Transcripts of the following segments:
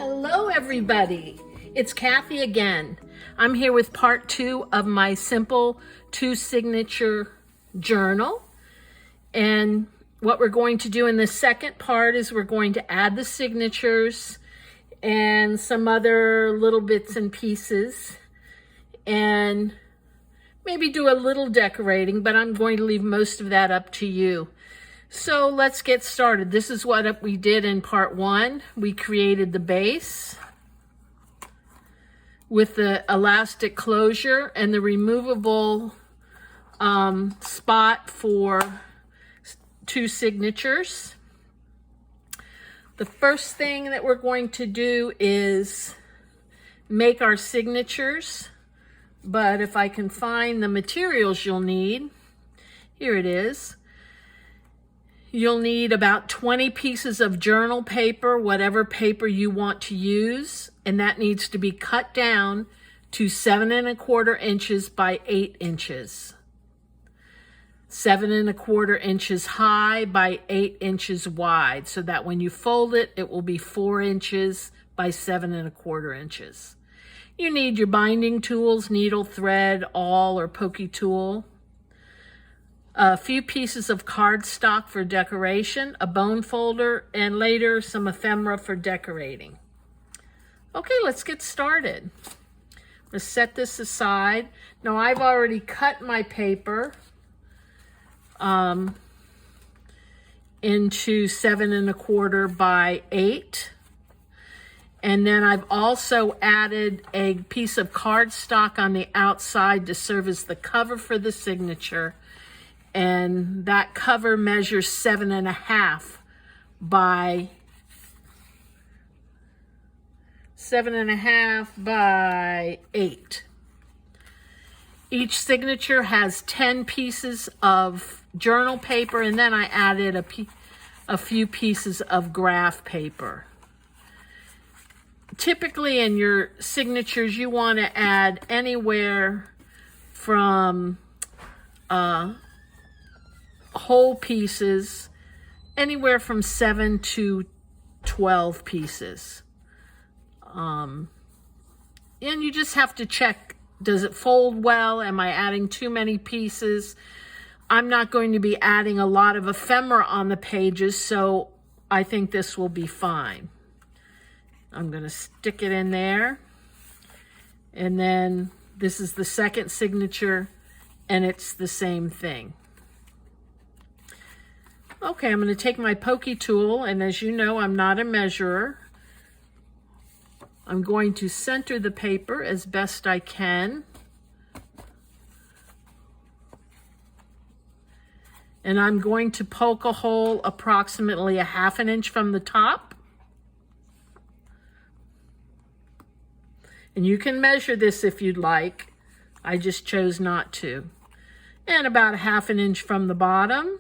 Hello everybody, it's Kathy again. I'm here with part 2 of my simple 2-signature journal. And what we're going to do in the second part is we're going to add the signatures and some other little bits and pieces and maybe do a little decorating, but I'm going to leave most of that up to you. So let's get started. This is what we did in part 1. We created the base with the elastic closure and the removable spot for 2 signatures. The first thing that we're going to do is make our signatures, but if I can find the materials you'll need, here it is. You'll need about 20 pieces of journal paper, whatever paper you want to use, and that needs to be cut down to 7 1/4 inches by 8 inches. 7 1/4 inches high by 8 inches wide, so that when you fold it, it will be 4 inches by 7 1/4 inches. You need your binding tools, needle, thread, awl, or pokey tool. A few pieces of cardstock for decoration, a bone folder, and later some ephemera for decorating. Okay, let's get started. Let's set this aside. Now I've already cut my paper into 7 1/4 by 8. And then I've also added a piece of cardstock on the outside to serve as the cover for the signature. And that cover measures 7 1/2 by 7 1/2 by 8. Each signature has 10 pieces of journal paper, and then I added a few pieces of graph paper. Typically in your signatures, you want to add anywhere from whole pieces, anywhere from 7 to 12 pieces. And you just have to check, does it fold well? Am I adding too many pieces? I'm not going to be adding a lot of ephemera on the pages, so I think this will be fine. I'm going to stick it in there. And then this is the second signature, and it's the same thing. Okay, I'm going to take my pokey tool, and as you know, I'm not a measurer. I'm going to center the paper as best I can. And I'm going to poke a hole approximately 1/2 inch from the top. And you can measure this if you'd like. I just chose not to. And about 1/2 inch from the bottom.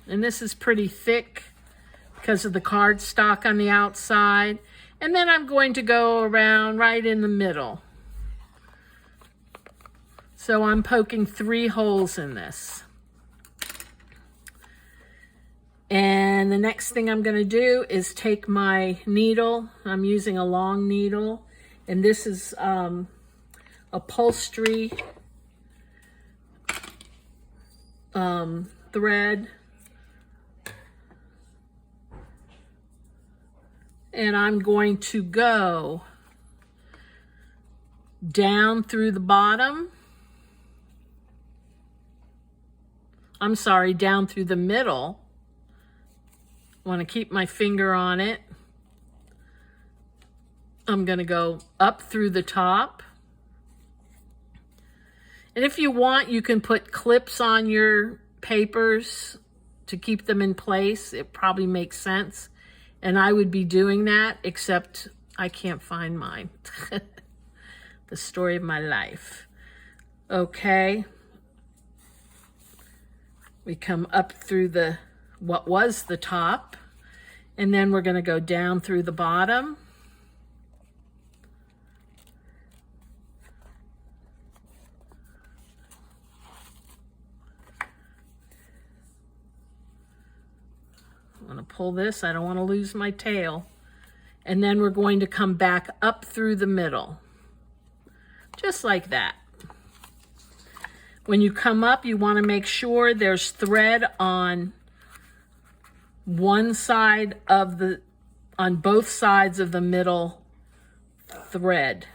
And this is pretty thick because of the cardstock on the outside. And then I'm going to go around right in the middle. So I'm poking 3 holes in this. And the next thing I'm going to do is take my needle. I'm using a long needle. And this is upholstery thread. And I'm going to go down through the bottom. I'm sorry, down through the middle. I want to keep my finger on it. I'm going to go up through the top. And if you want, you can put clips on your papers to keep them in place. It probably makes sense. And I would be doing that, except I can't find mine. The story of my life. Okay. We come up through what was the top, and then we're going to go down through the bottom. pull this. I don't want to lose my tail. And then we're going to come back up through the middle. Just like that. When you come up, you want to make sure there's thread on one side of the, on both sides of the middle thread.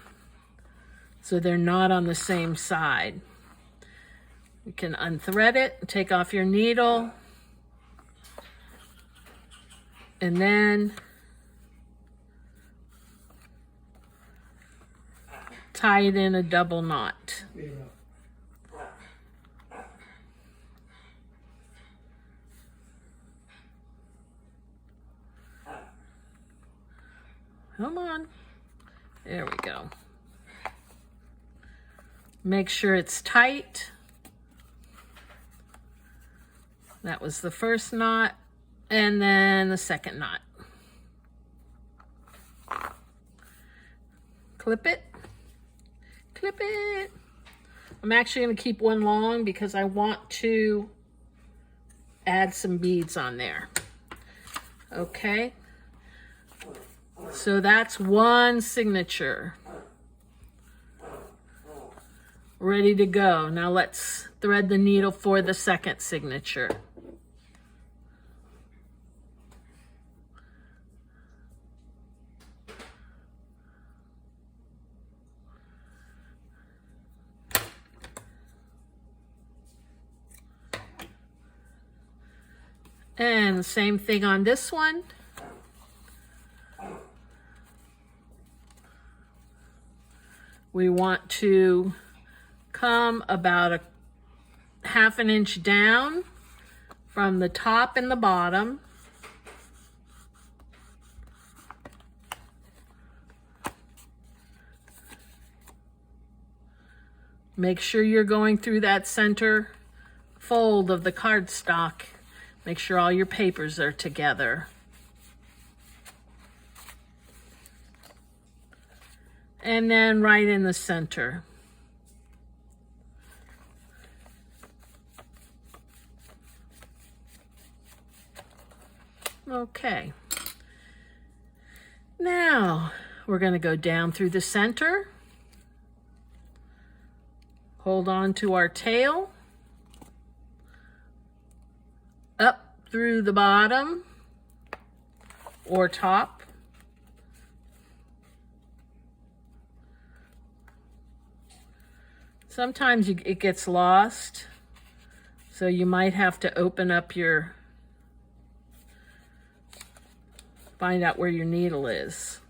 So they're not on the same side. You can unthread it, take off your needle, and then tie it in a double knot. Come on. There we go. Make sure it's tight. That was the first knot, and then the second knot. Clip it. Clip it. I'm actually going to keep one long because I want to add some beads on there. Okay. So that's one signature. Ready to go. Now let's thread the needle for the second signature. And the same thing on this one. We want to come about a ½ an inch down from the top and the bottom. Make sure you're going through that center fold of the cardstock. Make sure all your papers are together. And then right in the center. Okay. Now we're going to go down through the center. Hold on to our tail. Up through the bottom or top. Sometimes it gets lost, so you might have to open up your, find out where your needle is.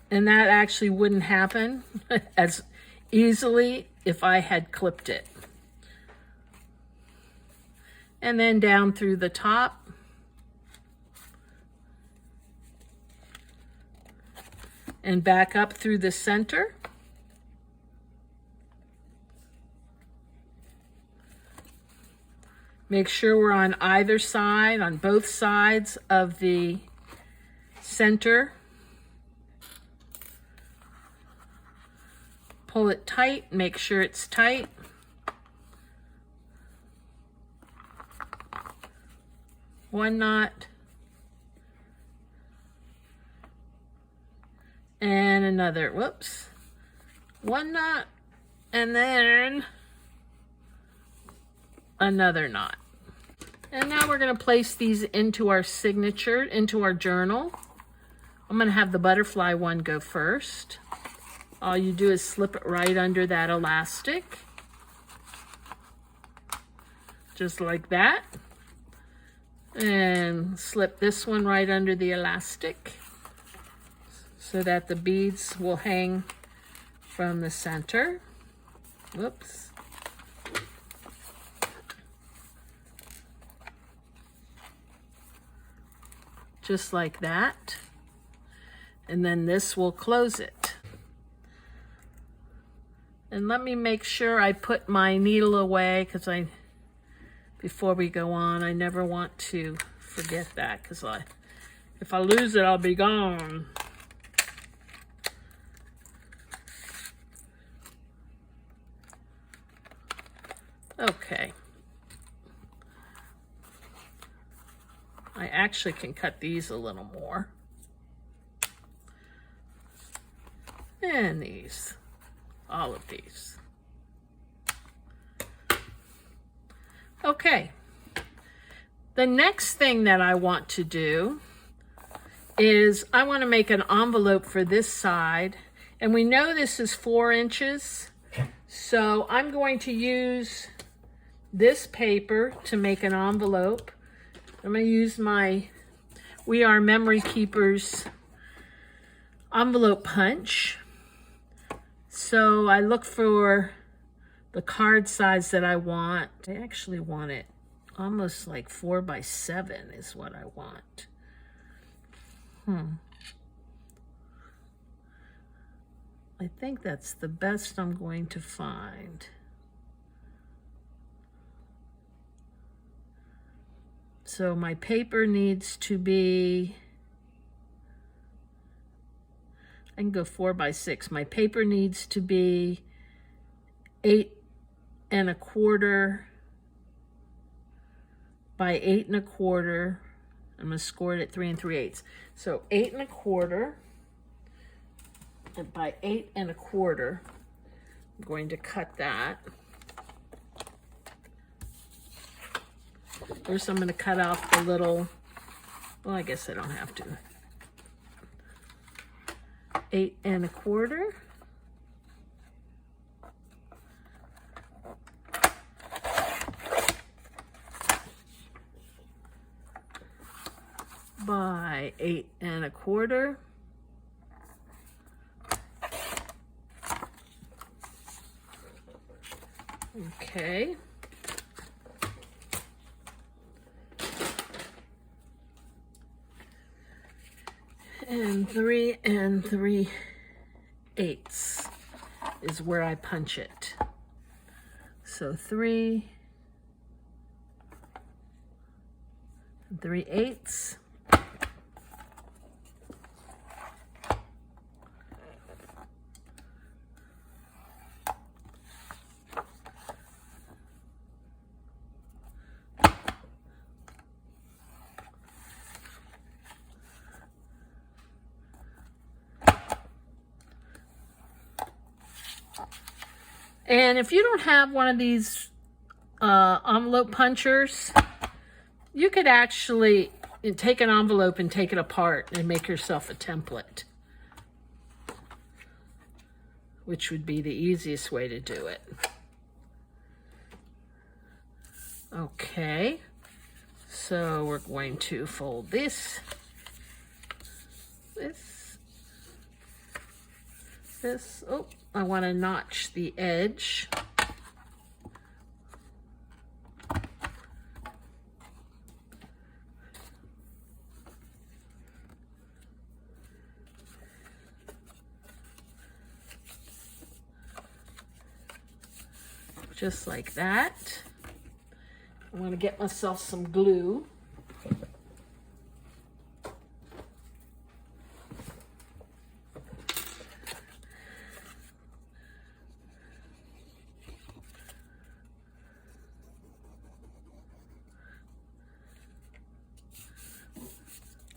And that actually wouldn't happen as easily if I had clipped it. And then down through the top. And back up through the center. Make sure we're on either side, on both sides of the center. Pull it tight, make sure it's tight. One knot. And another, whoops. One knot, and then another knot. And now we're going to place these into our signature, into our journal. I'm going to have the butterfly one go first. All you do is slip it right under that elastic. Just like that. And slip this one right under the elastic so that the beads will hang from the center. Whoops. Just like that. And then this will close it. And let me make sure I put my needle away, because before we go on, I never want to forget that, because if I lose it, I'll be gone. Okay. I actually can cut these a little more. And these, all of these. Okay. The next thing that I want to do is I want to make an envelope for this side. And we know this is 4 inches. So I'm going to use this paper to make an envelope. I'm going to use my We Are Memory Keepers envelope punch. So I look for the card size that I want. I actually want it almost like 4 by 7 is what I want. I think that's the best I'm going to find. So my paper needs to be, I can go 4 by 6. My paper needs to be 8 1/4 by 8 1/4. I'm going to score it at 3 3/8. So 8 1/4 and by 8 1/4. I'm going to cut that. First, I'm going to cut off the little, well, I guess I don't have to. 8 1/4. By 8 1/4. Okay. And 3 3/8 is where I punch it. So 3 3/8. And if you don't have one of these envelope punchers, you could actually take an envelope and take it apart and make yourself a template, which would be the easiest way to do it. Okay, so we're going to fold this, oh, I want to notch the edge. Just like that. I want to get myself some glue.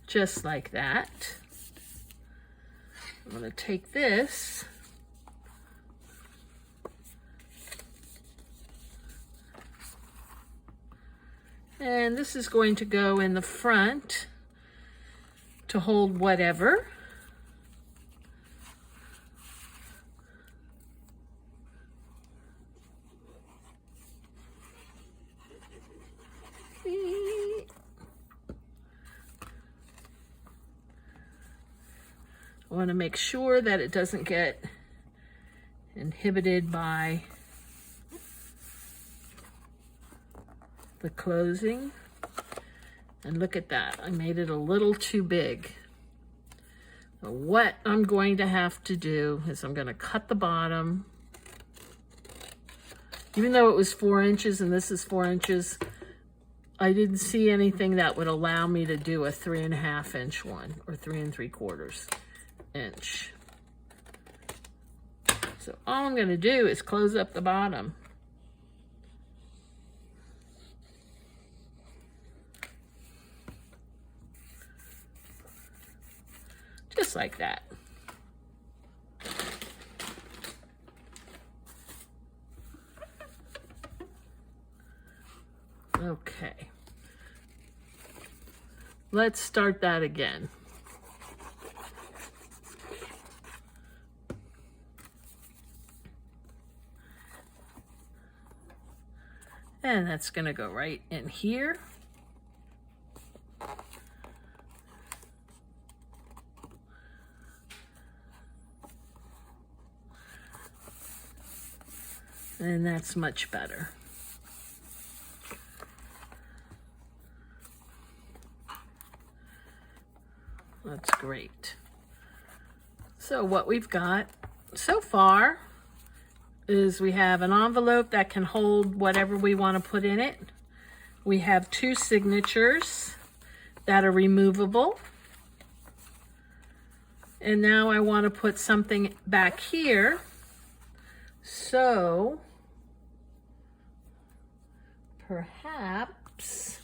Just like that. I'm going to take this and this is going to go in the front to hold whatever. I want to make sure that it doesn't get inhibited by the closing. And look at that, I made it a little too big. So what I'm going to have to do is I'm going to cut the bottom. Even though it was 4 inches and this is 4 inches, I didn't see anything that would allow me to do a 3 1/2 inch one or 3 3/4 inch. So all I'm going to do is close up the bottom. just like that. Okay. Let's start that again. And that's going to go right in here. And that's much better. That's great. So what we've got so far is we have an envelope that can hold whatever we want to put in it. We have 2 signatures that are removable. And now I want to put something back here. So perhaps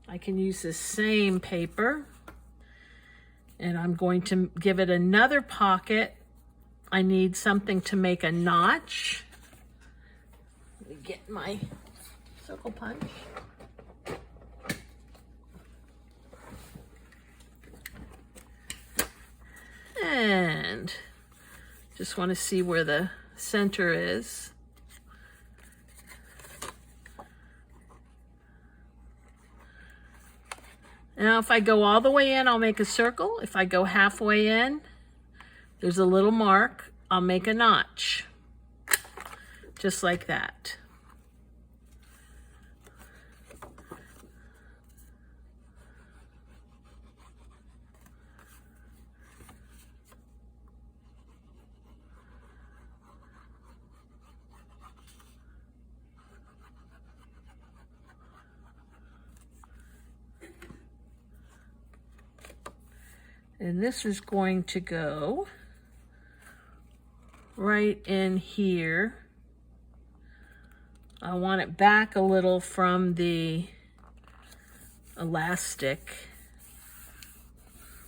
I can use the same paper, and I'm going to give it another pocket. I need something to make a notch. Let me get my circle punch. And just want to see where the center is. Now if I go all the way in, I'll make a circle. If I go halfway in, there's a little mark. I'll make a notch, just like that. And this is going to go right in here. I want it back a little from the elastic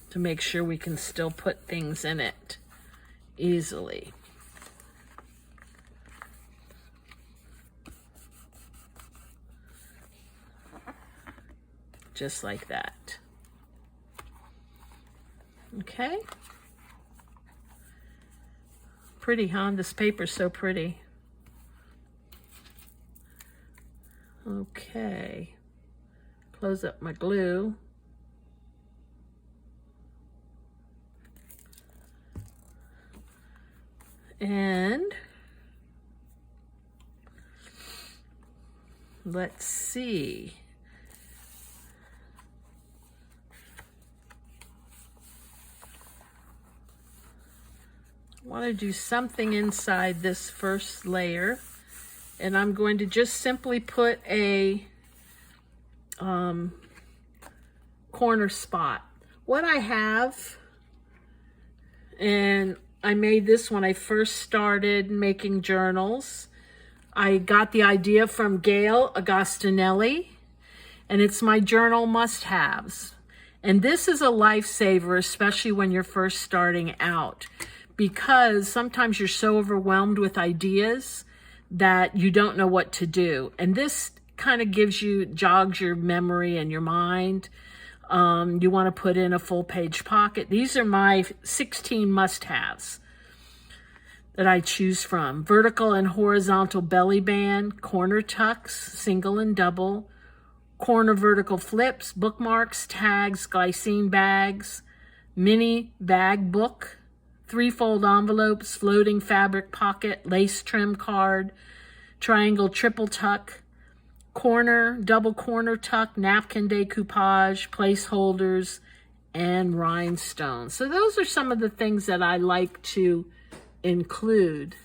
to make sure we can still put things in it easily. Just like that. Okay. Pretty, huh? This paper's so pretty. Okay. Close up my glue. And let's see. I want to do something inside this first layer, and I'm going to just simply put a corner spot. What I have, and I made this when I first started making journals. I got the idea from Gail Agostinelli, and it's my journal must-haves. And this is a lifesaver, especially when you're first starting out, because sometimes you're so overwhelmed with ideas that you don't know what to do. And this kind of jogs your memory and your mind. You want to put in a full page pocket. These are my 16 must-haves that I choose from. Vertical and horizontal belly band, corner tucks, single and double, corner vertical flips, bookmarks, tags, glycine bags, mini bag book, 3-fold envelopes, floating fabric pocket, lace trim card, triangle triple tuck, corner, double corner tuck, napkin decoupage, placeholders, and rhinestones. So those are some of the things that I like to include.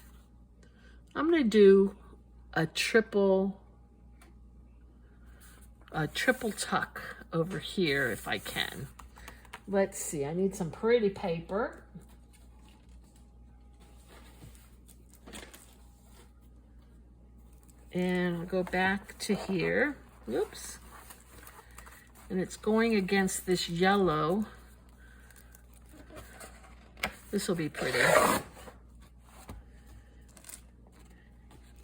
I'm going to do a triple tuck over here if I can. Let's see, I need some pretty paper. And I'll go back to here. Oops. And it's going against this yellow This will be pretty.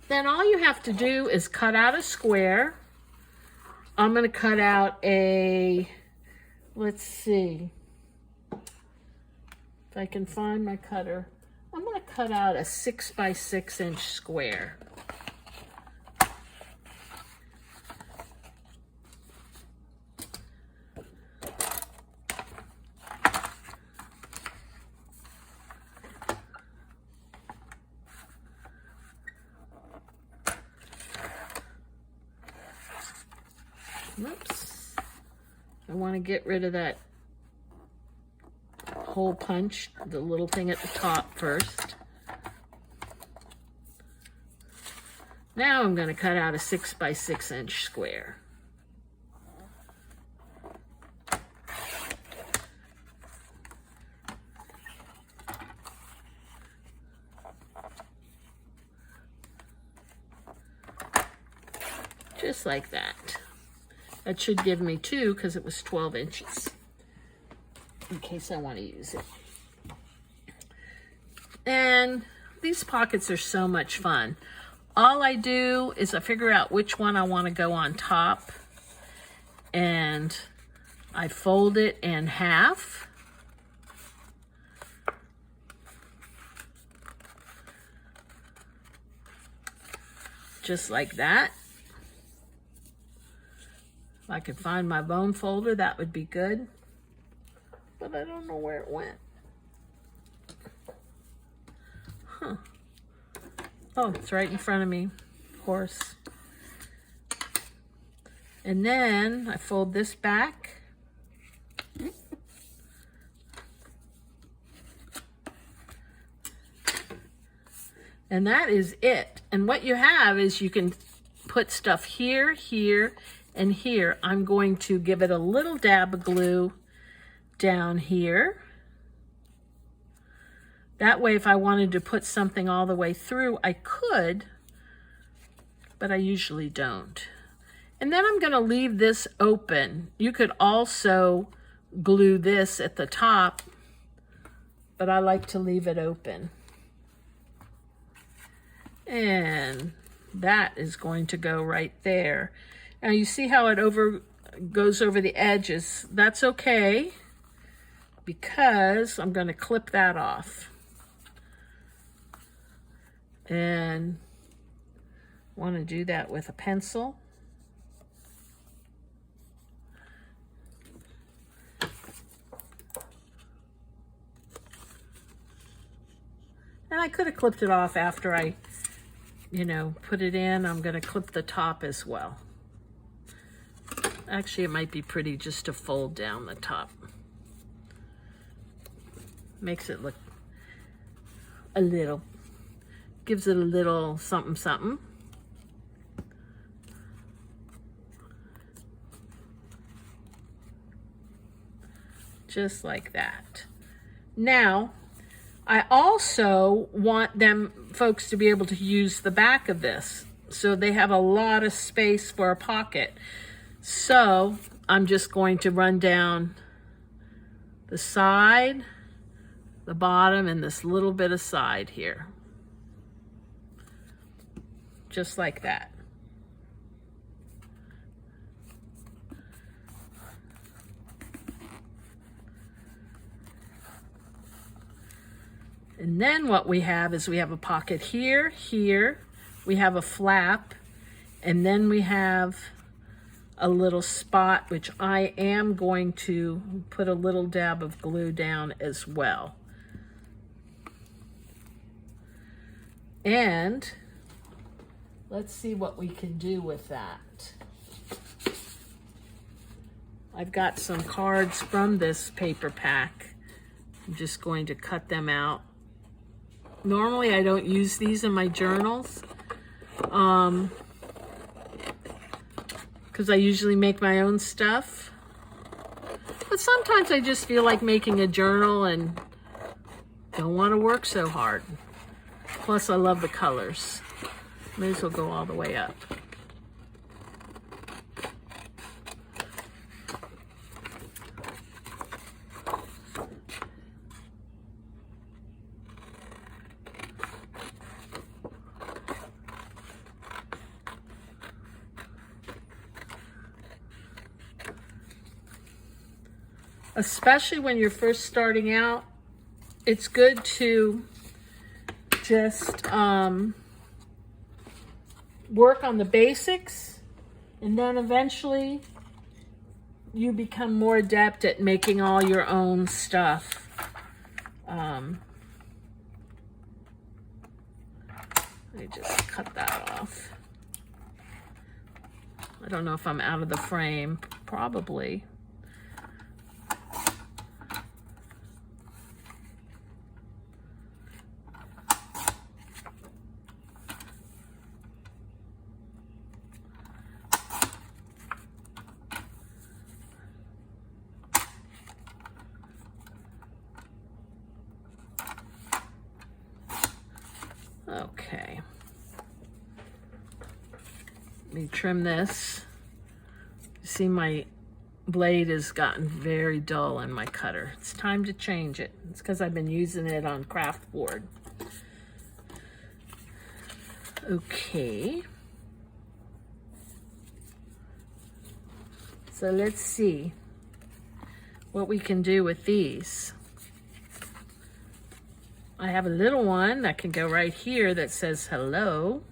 Then all you have to do is cut out a square. I'm going to cut out a, let's see if I can find my cutter. I'm going to cut out a 6 by 6 inch square. Oops. I want to get rid of that hole punch, the little thing at the top first. Now I'm going to cut out a 6 by 6 inch square. Just like that. That should give me 2 because it was 12 inches, in case I want to use it. And these pockets are so much fun. All I do is I figure out which one I want to go on top, and I fold it in half. Just like that. If I could find my bone folder, that would be good. But I don't know where it went. Huh. Oh, it's right in front of me, of course. And then I fold this back. And that is it. And what you have is you can put stuff here, here, and here. I'm going to give it a little dab of glue down here. That way, if I wanted to put something all the way through, I could, but I usually don't. And then I'm going to leave this open. You could also glue this at the top, but I like to leave it open. And that is going to go right there. Now you see how it goes over the edges. That's okay, because I'm going to clip that off. And want to do that with a pencil. And I could have clipped it off after I, put it in. I'm going to clip the top as well. Actually, it might be pretty just to fold down the top. Makes it look gives it a little something something. Just like that. Now, I also want folks to be able to use the back of this, so they have a lot of space for a pocket. So I'm just going to run down the side, the bottom, and this little bit of side here. Just like that. And then what we have is we have a pocket here, here, we have a flap, and then we have a little spot, which I am going to put a little dab of glue down as well. And let's see what we can do with that. I've got some cards from this paper pack. I'm just going to cut them out. Normally I don't use these in my journals because I usually make my own stuff. But sometimes I just feel like making a journal and don't want to work so hard. Plus I love the colors. May as well go all the way up. especially when you're first starting out, it's good to just work on the basics, and then eventually you become more adept at making all your own stuff. Let me just cut that off. I don't know if I'm out of the frame. Probably. Okay. Let me trim this. You see my blade has gotten very dull in my cutter. It's time to change it. It's because I've been using it on craft board. Okay. So let's see what we can do with these. I have a little one that can go right here that says hello.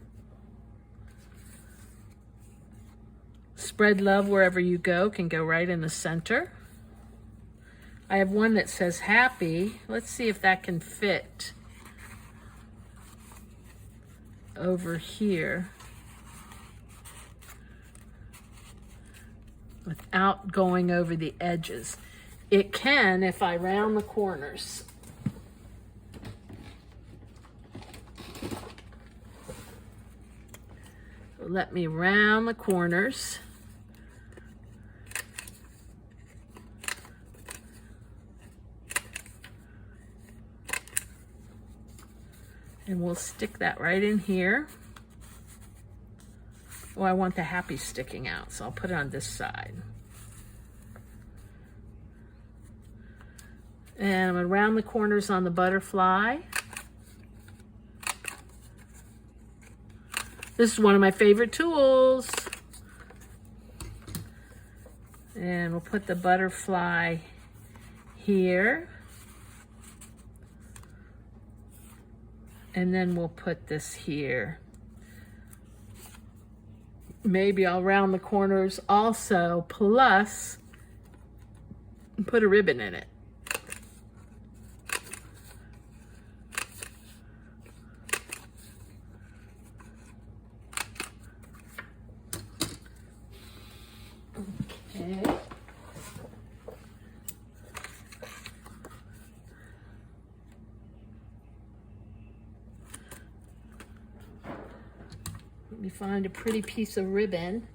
Spread love wherever you go can go right in the center. I have one that says happy. Let's see if that can fit over here without going over the edges. It can if I round the corners. So let me round the corners. And we'll stick that right in here. Oh, I want the happy sticking out, so I'll put it on this side. And I'm going to round the corners on the butterfly. This is one of my favorite tools. And we'll put the butterfly here. And then we'll put this here. Maybe I'll round the corners also, plus put a ribbon in it. Okay. Let me find a pretty piece of ribbon.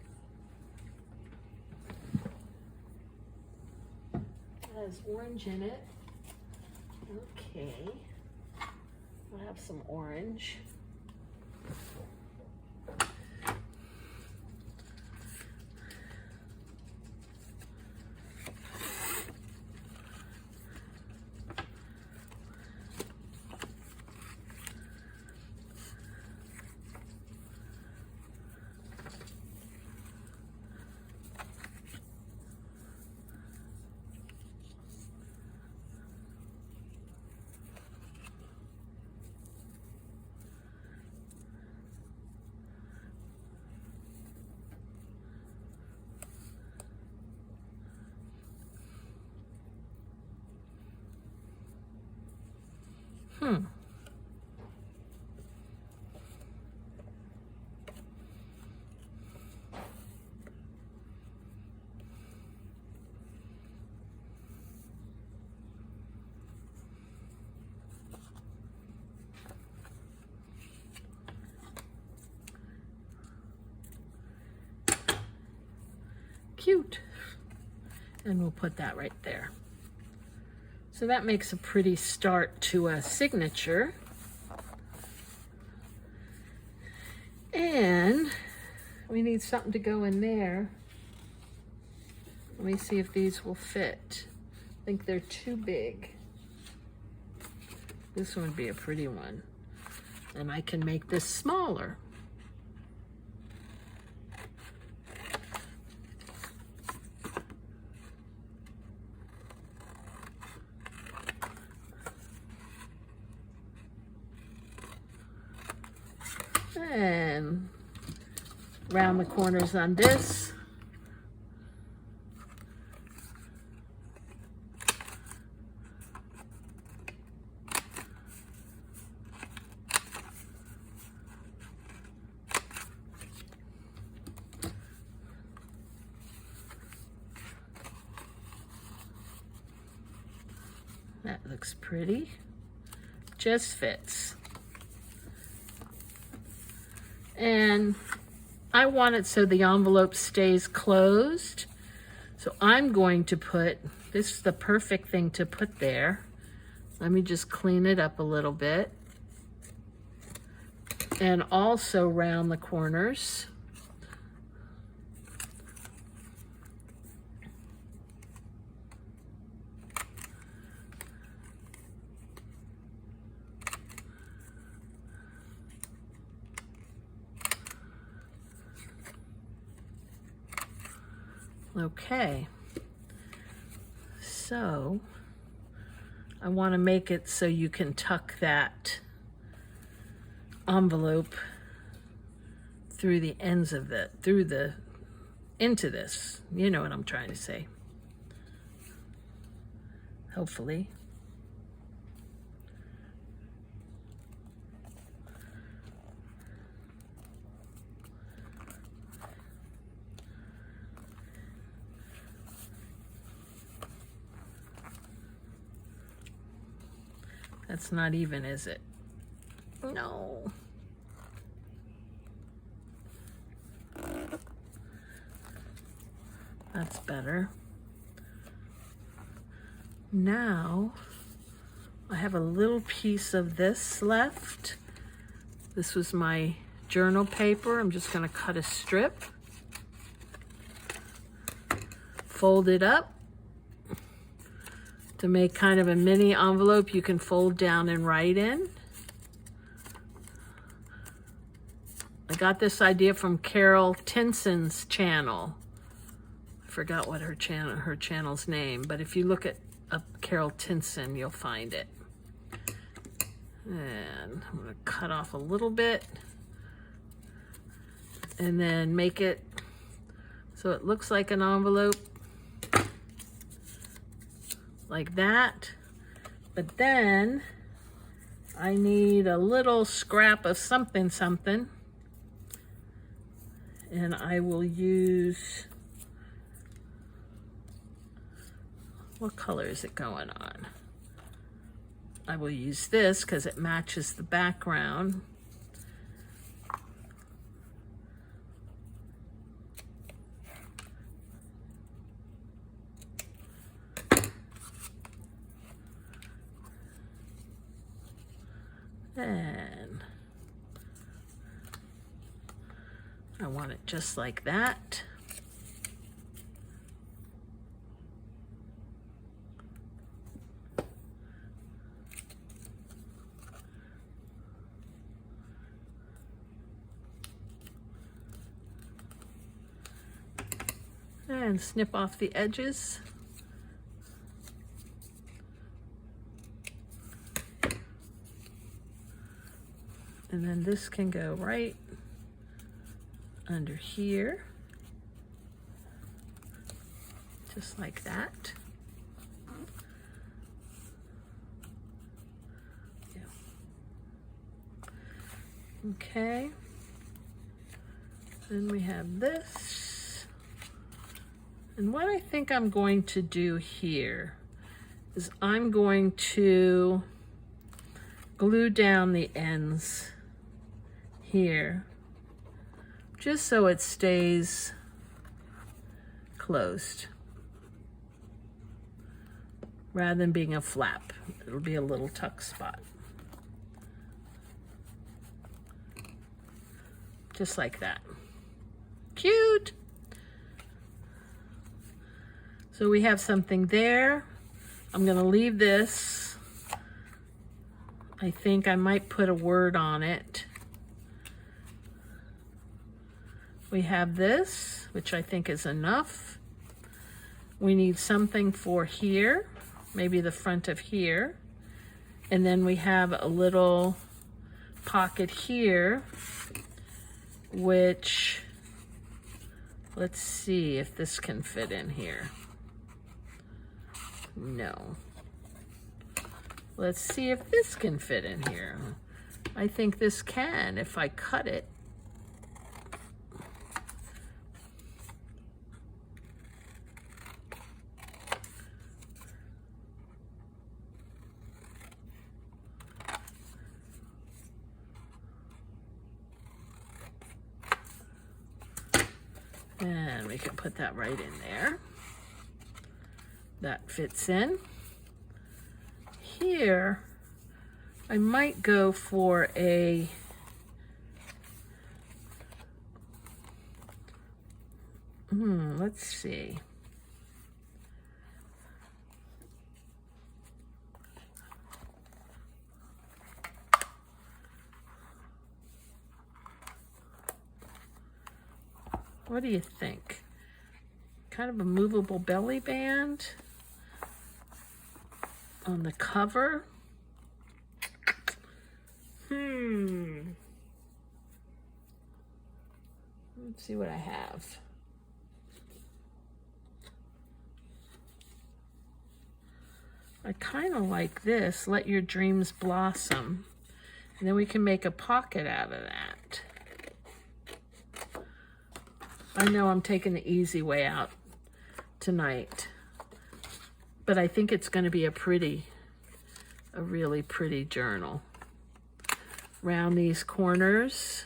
It has orange in it. Okay. I'll have some orange. Cute. And we'll put that right there. So that makes a pretty start to a signature. And we need something to go in there. Let me see if these will fit. I think they're too big. This one would be a pretty one. And I can make this smaller. And round the corners on this. That looks pretty. Just fits. And I want it so the envelope stays closed. So I'm going to put, this is the perfect thing to put there. Let me just clean it up a little bit. And also round the corners. Okay, so I want to make it so you can tuck that envelope through the ends of it, into this. You know what I'm trying to say. Hopefully. That's not even, is it? No. That's better. Now, I have a little piece of this left. This was my journal paper. I'm just gonna cut a strip. Fold it up. To make kind of a mini envelope you can fold down and write in. I got this idea from Carol Tinson's channel. I forgot what her channel's name, but if you look at Carol Tinson, you'll find it. And I'm gonna cut off a little bit and then make it so it looks like an envelope. Like that, but then I need a little scrap of something, and I will use, what color is it going on? I will use this because it matches the background. And I want it just like that. And snip off the edges. And then this can go right under here, just like that. Yeah. Okay. Then we have this. And what I think I'm going to do here is I'm going to glue down the ends here, just so it stays closed. Rather than being a flap, it'll be a little tuck spot. Just like that. Cute! So we have something there. I'm gonna leave this. I think I might put a word on it. We have this, which I think is enough. We need something for here, maybe the front of here. And then we have a little pocket here, which, let's see if this can fit in here. No. Let's see if this can fit in here. I think this can if I cut it. And we can put that right in there. That fits in. Here, I might go for a let's see. What do you think? Kind of a movable belly band on the cover. Let's see what I have. I kind of like this, let your dreams blossom. And then we can make a pocket out of that. I know I'm taking the easy way out tonight, but I think it's going to be a really pretty journal. Round these corners.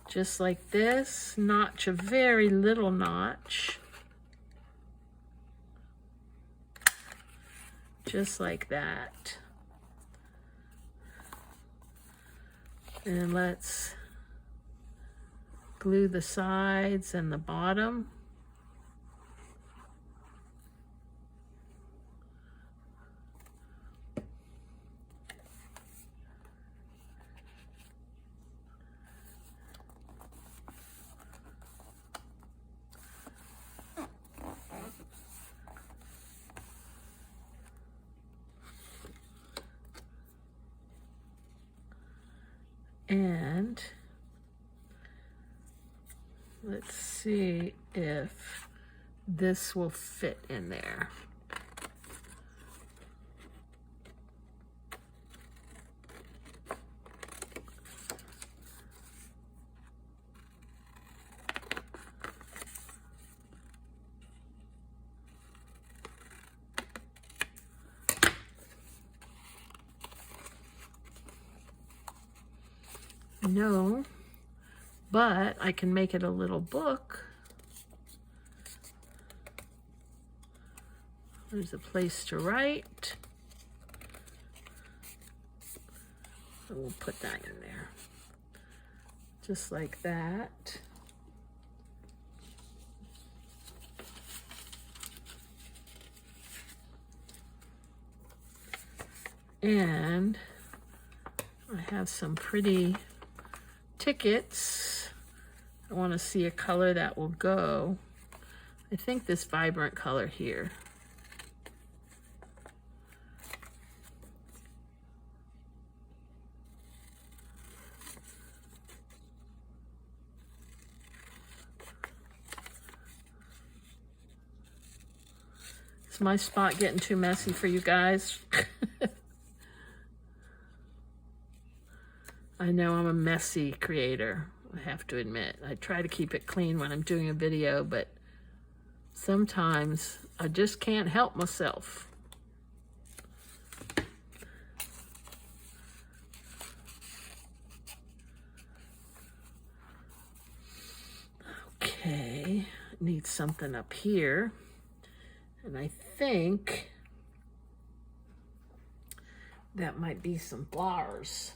Just like this, notch a very little notch. Just like that. And let's glue the sides and the bottom. And let's see if this will fit in there. No, but I can make it a little book. There's a place to write. So we'll put that in there. Just like that. And I have some pretty tickets. I want to see a color that will go. I think this vibrant color here. Is my spot getting too messy for you guys? I know I'm a messy creator, I have to admit. I try to keep it clean when I'm doing a video, but sometimes I just can't help myself. Okay, need something up here. And I think that might be some flowers.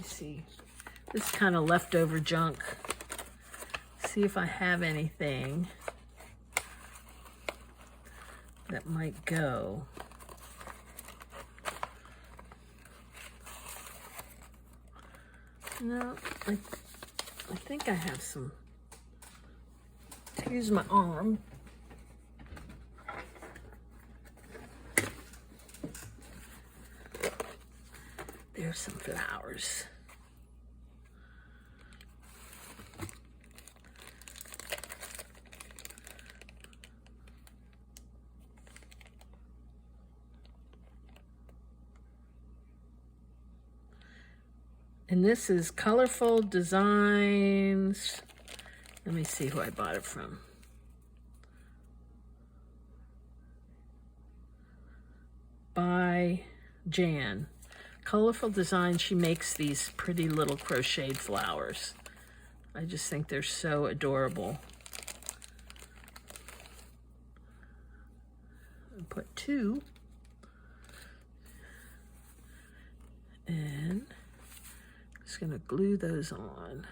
See, this kind of leftover junk. See if I have anything that might go. No, I think I have some. To use my arm. There's some flowers. And this is Colorful Designs. Let me see who I bought it from. By Jan. Colorful Design. She makes these pretty little crocheted flowers. I just think they're so adorable. I'll put 2. And I'm just going to glue those on.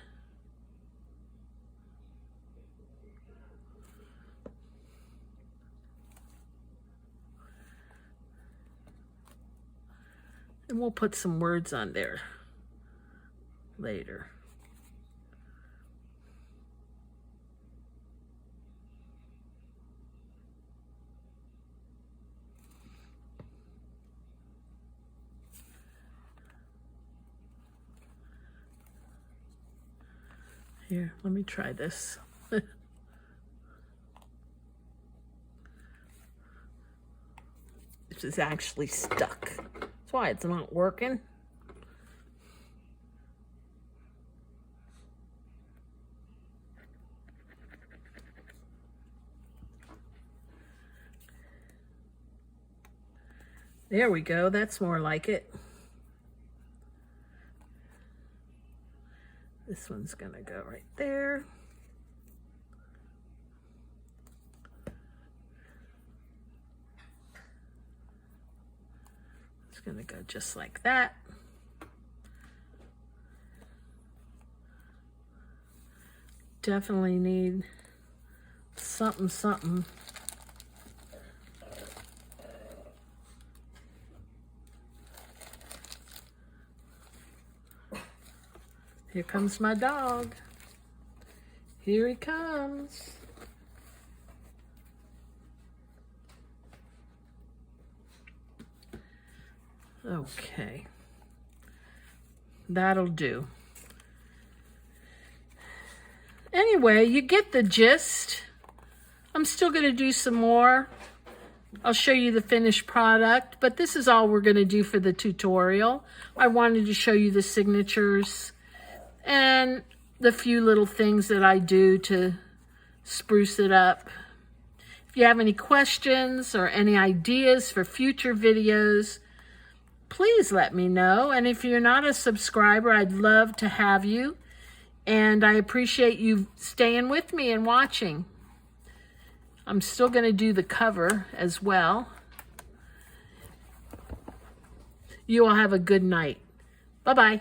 And we'll put some words on there later. Here, let me try this. This is actually stuck. That's why it's not working. There we go. That's more like it. This one's gonna go right there. It's gonna go just like that. Definitely need something. Here comes my dog. Here he comes. Okay. That'll do. Anyway, you get the gist. I'm still going to do some more. I'll show you the finished product, but this is all we're going to do for the tutorial. I wanted to show you the signatures and the few little things that I do to spruce it up. If you have any questions or any ideas for future videos, please let me know. And if you're not a subscriber, I'd love to have you. And I appreciate you staying with me and watching. I'm still going to do the cover as well. You all have a good night. Bye-bye.